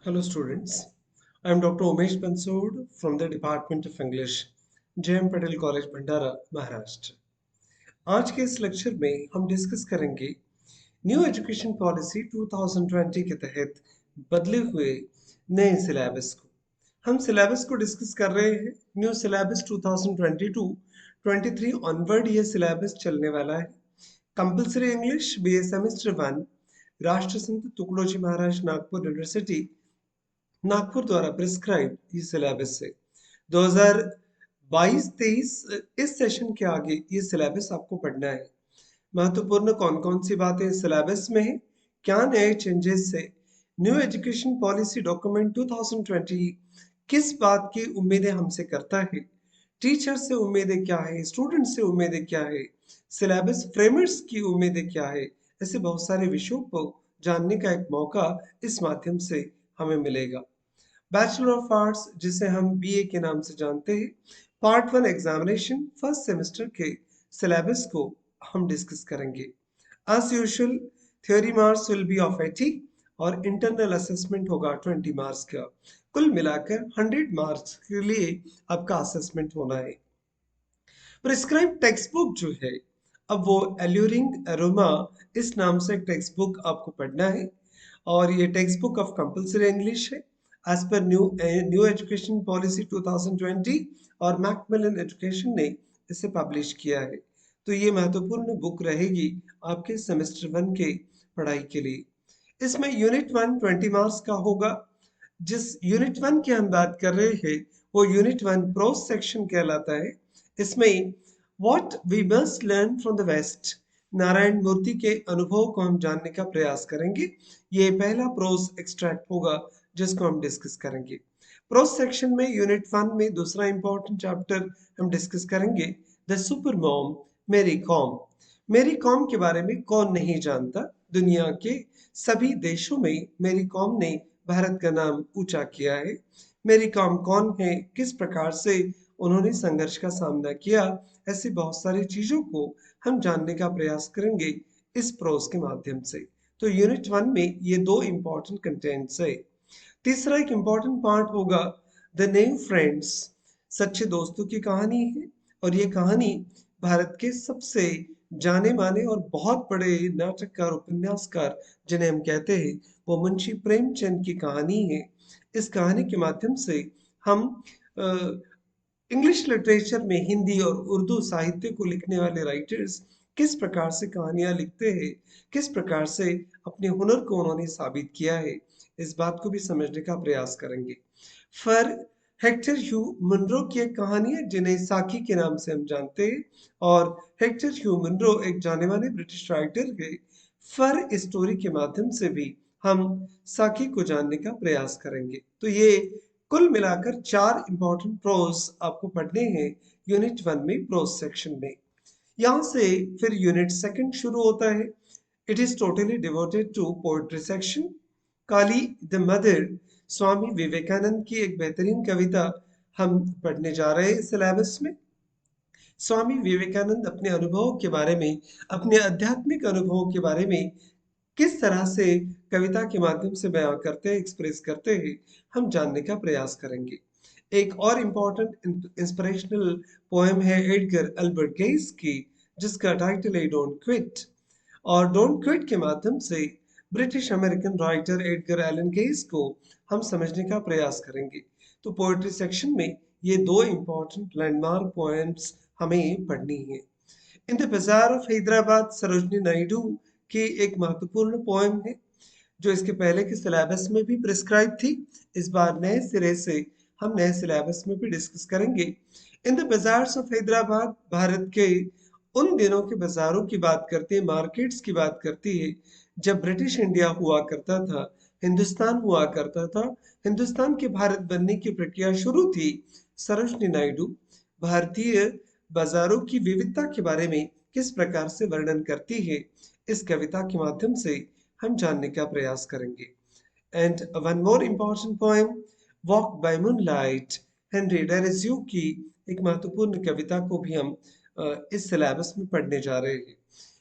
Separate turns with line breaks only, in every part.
Hello students, I am Dr. Umesh Bansod from the Department of English, JM Patel College Bhandara, Maharashtra. आज के इस lecture में हम discuss करेंगे न्यू एजुकेशन पॉलिसी 2020 के तहत बदले हुए नए सिलेबस को। हम सिलेबस को डिस्कस कर रहे हैं। न्यू सिलेबस 2022-23 ऑनवर्ड ये सिलेबस चलने वाला है। कंपल्सरी इंग्लिश बीए सेमेस्टर 1 राष्ट्रसंत तुकडोजी महाराज नागपुर यूनिवर्सिटी नागपुर द्वारा प्रिस्क्राइब ये सिलेबस है। 2022-23 इस सेशन के आगे ये सिलेबस आपको पढ़ना है। महत्वपूर्ण कौन कौन सी बातें सिलेबस में है, क्या नए चेंजेस है, न्यू एजुकेशन पॉलिसी डॉक्यूमेंट 2020 किस बात की उम्मीदें हमसे करता है, टीचर से उम्मीदें क्या है, स्टूडेंट से उम्मीदें क्या है, सिलेबस फ्रेमर्स की उम्मीदें क्या है। ऐसे बहुत सारे विषयों को जानने का एक मौका इस माध्यम से हमें मिलेगा। बैचलर ऑफ आर्ट्स जिसे हम बीए के नाम से जानते हैं, पार्ट 1 एग्जामिनेशन फर्स्ट सेमेस्टर के सिलेबस को हम डिस्कस करेंगे। As usual theory marks will be of 80 और इंटरनल असेसमेंट होगा 20 मार्क्स का। कुल मिलाकर 100 मार्क्स के लिए आपका असेसमेंट होना है। प्रिस्क्राइब टेक्स्ट बुक जो है, अब वो एल्यूरिंग एरोमा इस नाम से टेक्स्ट बुक आपको पढ़ना है और ये text book of compulsory English है as per new education policy 2020 और मैकमिलन एजुकेशन ने इसे पब्लिश किया है। तो ये महत्वपूर्ण बुक रहेगी आपके सेमेस्टर 1 के पढ़ाई के लिए। इसमें यूनिट 1 20 मार्क्स का होगा। जिस यूनिट 1 की हम बात कर रहे हैं वो यूनिट 1 प्रोज सेक्शन कहलाता है। इसमें what we must learn from the West, Narayana Murthy के अनुभव को हम जानने का प्रयास करेंगे। ये पहला प्रोज एक्सट्रैक्ट होगा जिसको हम डिस्कस करेंगे। प्रोज सेक्शन में यूनिट 1 में दूसरा इंपॉर्टेंट चैप्टर हम डिस्कस करेंगे द सुपर मॉम मेरी कॉम। मेरी कॉम के बारे में कौन नहीं जानता। दुनिया के सभी देशों में मेरी कॉम ने भारत का नाम ऊंचा किया है। मेरी कॉम कौन है, किस प्रकार से उन्होंने संघर्ष का सामना किया, ऐसी बहुत सारी चीजों को हम जानने का प्रयास करेंगे इस प्रोज के माध्यम से। तो यूनिट 1 में ये दो इंपॉर्टेंट कंटेंट्स है। तीसरा एक इंपॉर्टेंट पार्ट होगा द न्यू फ्रेंड्स, सच्चे दोस्तों की कहानी है और ये कहानी भारत के सबसे जाने माने और बहुत बड़े नाटककार उपन्यासकार जिन्हें हम कहते हैं वो मुंशी प्रेमचंद की कहानी है। इस कहानी के माध्यम से हम इंग्लिश लिटरेचर में हिंदी और उर्दू साहित्य को लिखने वाले राइटर्स किस प्रकार से कहानियां लिखते हैं, किस प्रकार से अपने हुनर को उन्होंने साबित किया है, इस बात को भी समझने का प्रयास करेंगे। फर हेक्टर ह्यू मुनरो की एक कहानी है जिन्हें साकी के नाम से हम जानते हैं और हेक्टर ह्यू मुनरो एक जाने माने ब्रिटिश राइटर है। फर स्टोरी के माध्यम से भी हम साकी को जानने का प्रयास करेंगे। तो ये कुल मिलाकर 4 इंपॉर्टेंट प्रोज आपको पढ़ने हैं यूनिट 1 में प्रोज सेक्शन में। यहाँ से फिर यूनिट 2 शुरू होता है। It is totally devoted to poetry section. Kali the mother Swami Vivekananda की एक बेहतरीन कविता हम पढ़ने जा रहे हैं सिलेबस में। स्वामी विवेकानंद अपने अनुभवों के बारे में, अपने आध्यात्मिक अनुभवों के बारे में किस तरह से कविता के माध्यम से बयां करते हैं, एक्सप्रेस करते हैं, हम जानने का प्रयास करेंगे। एक और इम्पोर्टेंट इंस्पिरेशनल पोएम है एडगर अल्बर्ट गेस की जिसका टाइटल है डोंट क्विट। और डोंट क्विट के माध्यम से British American writer Edgar Allan Guest को हम समझने का प्रयास करेंगे। तो पोएट्री सेक्शन में ये दो इंपॉर्टेंट लैंडमार्क पोएम्स हमें पढ़नी है। इन द बाजार ऑफ हैदराबाद सरोजनी नायडू की एक महत्वपूर्ण पोएम है जो इसके पहले के सिलेबस में भी प्रिस्क्राइब थी। इस बार नए सिरे से हम नए सिलेबस में भी डिस्कस करेंगे। In the bazaars of Hyderabad Bharat के उन दिनों के बाजारों की बात करती है, मार्केट्स की बात करती है जब ब्रिटिश इंडिया हुआ करता था, हिंदुस्तान हुआ करता था, हिंदुस्तान के भारत बनने की प्रक्रिया शुरू थी। सरोजनी नायडू भारतीय बाजारों की विविधता के बारे में किस प्रकार से वर्णन करती है, इस कविता के माध्यम से हम जानने का प्रयास करेंगे। And one more important poem walk by moonlight Henry Derozio की एक महत्वपूर्ण कविता को भी हम इस सिलेबस में पढ़ने जा रहे हैं।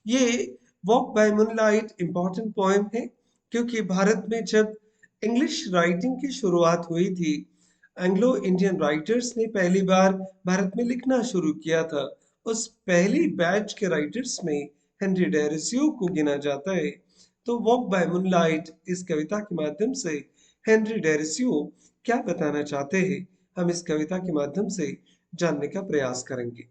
ये walk by moonlight important poem है क्योंकि भारत में जब इंग्लिश राइटिंग की शुरुआत हुई थी। एंग्लो इंडियन राइटर्स ने पहली बार भारत में लिखना शुरू किया था। उस पहली बैच के राइटर्स में हेनरी डेरिसियो को गिना जाता है। तो वॉक बाय मूनलाइट इस कविता के माध्यम से हेनरी डेरिसियो क्या बताना चाहते हैं, हम इस कविता के माध्यम से जानने का प्रयास करेंगे।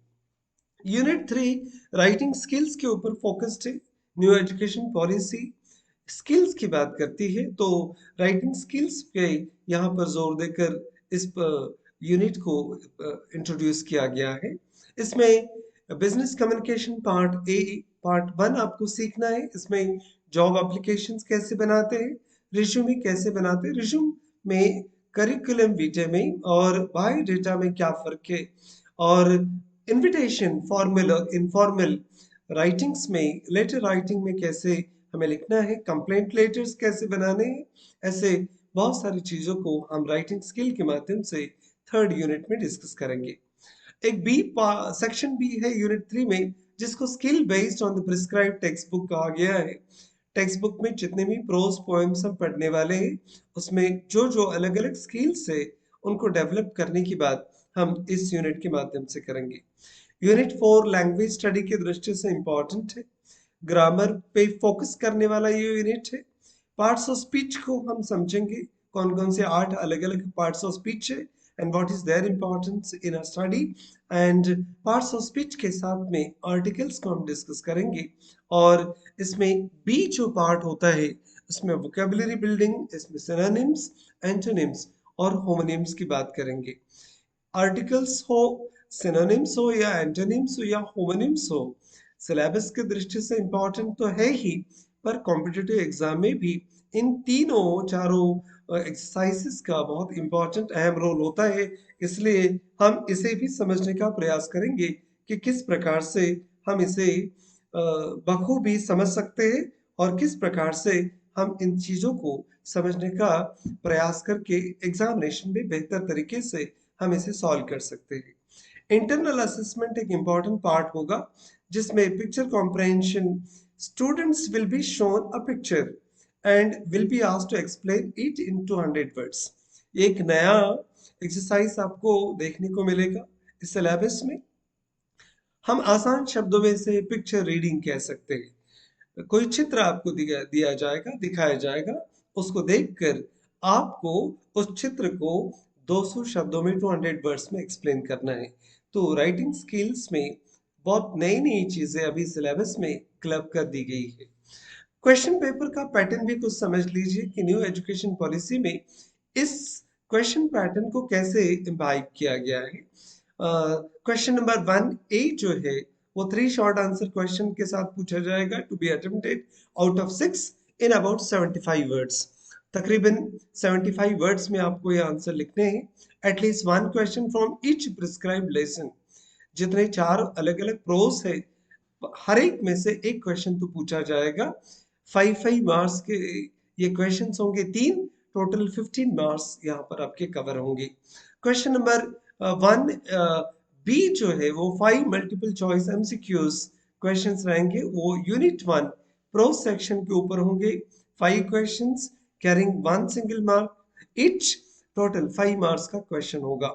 यूनिट 3 राइटिंग स्किल्स के ऊपर फोकस्ड है। न्यू एजुकेशन पॉलिसी स्किल्स की बात करती है, तो राइटिंग स्किल्स पे यहाँ पर जोर देकर इस यूनिट को इंट्रोड्यूस किया गया है। इसमें बिजनेस कम्युनिकेशन पार्ट वन आपको सीखना है। इसमें जॉब एप्लीकेशंस कैसे बनाते हैं, रिज्यूमे कैसे बनाते हैं, रिज्यूम में करिकुलम विटे में और बायोडेटा में क्या फर्क है, और इनविटेशन फॉर्मल और इनफॉर्मल राइटिंग्स में लेटर राइटिंग में कैसे हमें लिखना है, कंप्लेंट लेटर्स कैसे बनाने हैं, ऐसे बहुत सारी चीजों को हम राइटिंग स्किल के माध्यम से थर्ड यूनिट में डिस्कस करेंगे। एक बी सेक्शन भी है यूनिट 3 में, जिसको skill based on the prescribe text book कहा गया है। टेक्स्ट बुक में जितने भी प्रोज पोएम्स हम पढ़ने वाले हैं, उसमें जो जो अलग अलग स्किल्स है उनको डेवलप करने की बात हम इस यूनिट के माध्यम से करेंगे। यूनिट 4 लैंग्वेज स्टडी की दृष्टि से इंपॉर्टेंट है। ग्रामर पे फोकस करने वाला ये यूनिट है। पार्ट्स ऑफ स्पीच को हम समझेंगे, कौन कौन से 8 अलग अलग पार्ट्स ऑफ स्पीच है and what is their importance in a study. And parts of speech के साथ में आर्टिकल्स को हम डिस्कस करेंगे। और इसमें बी जो पार्ट होता है उसमें वोकेबुलरी बिल्डिंग, इसमें सिनोनिम्स, एंटोनिम्स और होमोनिम्स की बात करेंगे। आर्टिकल्स हो, सिनोनिम्स हो या एंटोनिम्स हो या होमोनिम्स हो, सिलेबस की दृष्टि से इंपॉर्टेंट तो है ही, पर कॉम्पिटिटिव एग्जाम में भी इन तीनों चारों एक्सरसाइजेस का बहुत इंपॉर्टेंट अहम रोल होता है। इसलिए हम इसे भी समझने का प्रयास करेंगे कि किस प्रकार से हम इसे बखूबी समझ सकते हैं और किस प्रकार से हम इन चीजों को समझने का प्रयास करके एग्जामिनेशन में बेहतर तरीके से हम इसे सॉल्व कर सकते हैं। इंटरनल असेसमेंट एक इंपॉर्टेंट पार्ट होगा, जिसमें picture comprehension, students will be shown a picture and will be asked to explain it in 200 words. एक नया एक्सरसाइज आपको देखने को मिलेगा इस सिलेबस में। हम आसान शब्दों में से पिक्चर रीडिंग कह सकते हैं। कोई चित्र आपको दिया जाएगा, दिखाया जाएगा, उसको देखकर आपको उस चित्र को 200 शब्दों में 200 वर्ड्स में एक्सप्लेन करना है। तो राइटिंग स्किल्स में बहुत नई नई चीजें अभी सिलेबस में क्लब कर दी गई है। क्वेश्चन पेपर का पैटर्न भी कुछ समझ लीजिए कि न्यू एजुकेशन पॉलिसी में इस क्वेश्चन पैटर्न को कैसे इम्बाइब किया गया है। क्वेश्चन नंबर 1A जो है वो 3 शॉर्ट आंसर क्वेश्चन के साथ पूछा जाएगा, to be attempted out of 6 in about 75 words. तकरीबन 75 वर्ड्स में आपको ये आंसर लिखने हैं। At least one question from each prescribed lesson. जितने 4 अलग अलग प्रोज है, हर एक में से एक क्वेश्चन तो पूछा जाएगा। 5 मार्क्स के ये क्वेश्चंस होंगे, 3 टोटल 15 मार्क्स यहाँ पर आपके कवर होंगे। क्वेश्चन नंबर 1B जो है वो 5 मल्टीपल चॉइस एमसीक्यूज क्वेश्चंस रहेंगे। वो यूनिट 1 प्रोज सेक्शन के ऊपर होंगे। 5 questions carrying 1 single mark each, total 5 marks का क्वेश्चन होगा।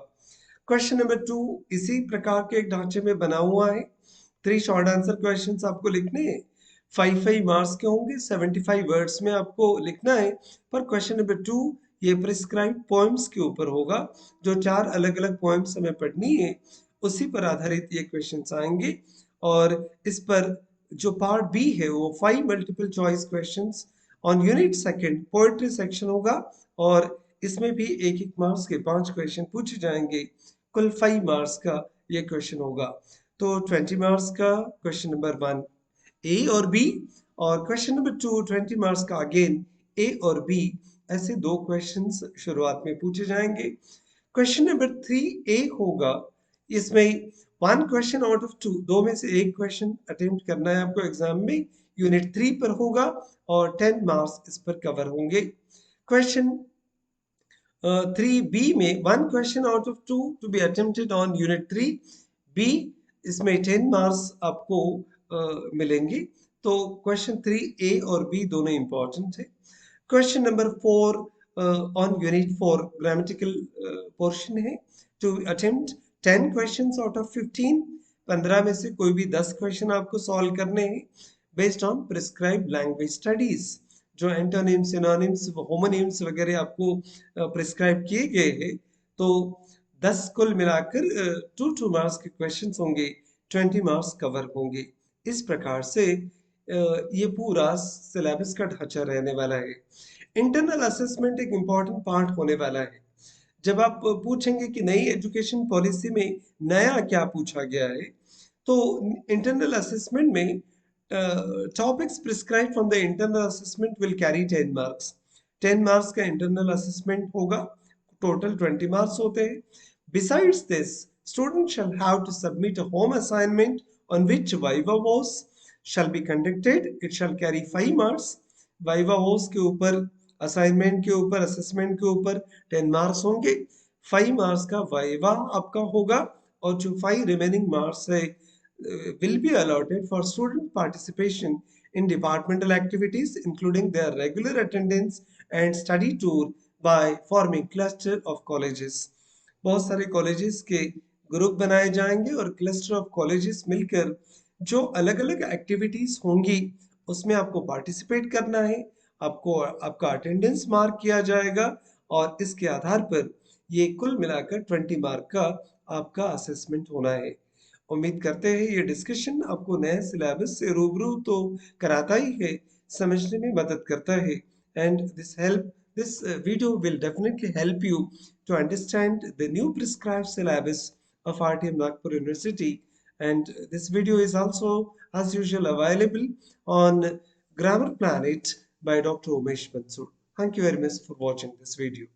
क्वेश्चन नंबर 2 इसी प्रकार के एक ढांचे में बना हुआ है। 3 शॉर्ट आंसर क्वेश्चंस आपको लिखने हैं, 5 मार्क्स के होंगे, 75 वर्ड्स में आपको लिखना है। पर क्वेश्चन नंबर 2 ये प्रिस्क्राइब पोएम्स के ऊपर होगा। जो 4 अलग अलग पोएम्स हमें पढ़नी है उसी पर आधारित ये क्वेश्चंस आएंगे। और इस पर जो पार्ट बी है वो 5 multiple choice questions on unit second poetry section होगा। और इसमें भी एक एक मार्क्स के 5 क्वेश्चन पूछे जाएंगे। कुल 5 मार्क्स का ये क्वेश्चन होगा। तो 20 मार्क्स का क्वेश्चन नंबर 1 ए और बी, और क्वेश्चन नंबर 2 20 मार्क्स का अगेन ए और बी। ऐसे 2 क्वेश्चंस शुरुआत में पूछे जाएंगे। क्वेश्चन नंबर 3A होगा, इसमें 1 क्वेश्चन आउट ऑफ 2, 2 में से एक क्वेश्चन अटेम्प्ट करना है आपको एग्जाम में, यूनिट 3 पर होगा और 10 मार्क्स इस पर कवर होंगे। क्वेश्चन 3B में 1 question out of 2 to be attempted on unit 3B, इसमें 10 मार्क्स आपको मिलेंगे। तो क्वेश्चन 3A और B दोनों इंपॉर्टेंट है। Question number 4 on Unit 4 grammatical portion है. To attempt 10 questions out of 15, 15 में से कोई भी 10 क्वेश्चन आपको सॉल्व करने हैं based on prescribe language studies. जो एंटोनिम्स, सिनोनिम्स, होमोनिम्स वगैरह आपको प्रिस्क्राइब किए गए हैं, तो 10 कुल मिलाकर 2 मार्क्स के क्वेश्चन होंगे, 20 मार्क्स कवर होंगे. इस प्रकार से ये पूरा सिलेबस का ढांचा रहने वाला है. इंटरनल असेसमेंट एक इम्पॉर्टेंट पार्ट होने वाला है. जब आप पूछेंगे कि नई एजुकेशन पॉलिसी में नया क्या पूछा गया है, तो इंटरनल असेसमेंट में topics prescribe from the internal assessment will carry 10 marks. 10 marks का इंटरनल असेसमेंट होगा, टोटल 20 मार्क्स होते हैं. Besides this, students shall have to submit a home assignment on which viva voce shall be conducted. It shall carry 5 marks. viva voce के ऊपर, assignment के ऊपर, assessment के ऊपर 10 मार्क्स होंगे. 5 मार्क्स का वाइवा आपका होगा, और जो 5 रिमेनिंग मार्क्स है will be allotted for student participation in departmental activities including their regular attendance and study tour by forming cluster of colleges. बहुत सारे कॉलेजेस के ग्रुप बनाए जाएंगे और क्लस्टर ऑफ कॉलेजेस मिलकर जो अलग अलग एक्टिविटीज होंगी उसमें आपको पार्टिसिपेट करना है. आपको आपका अटेंडेंस मार्क किया जाएगा और इसके आधार पर ये कुल मिलाकर 20 मार्क का आपका असेसमेंट होना है. उम्मीद करते हैं ये डिस्कशन आपको नए सिलेबस से रूबरू तो कराता ही है, समझने में मदद करता है. And this video will definitely help you to understand the new prescribed syllabus of RTM Nagpur University. And this video is also, as usual, available on Grammar Planet by Dr. Umesh Bansur. Thank you very much for watching this video.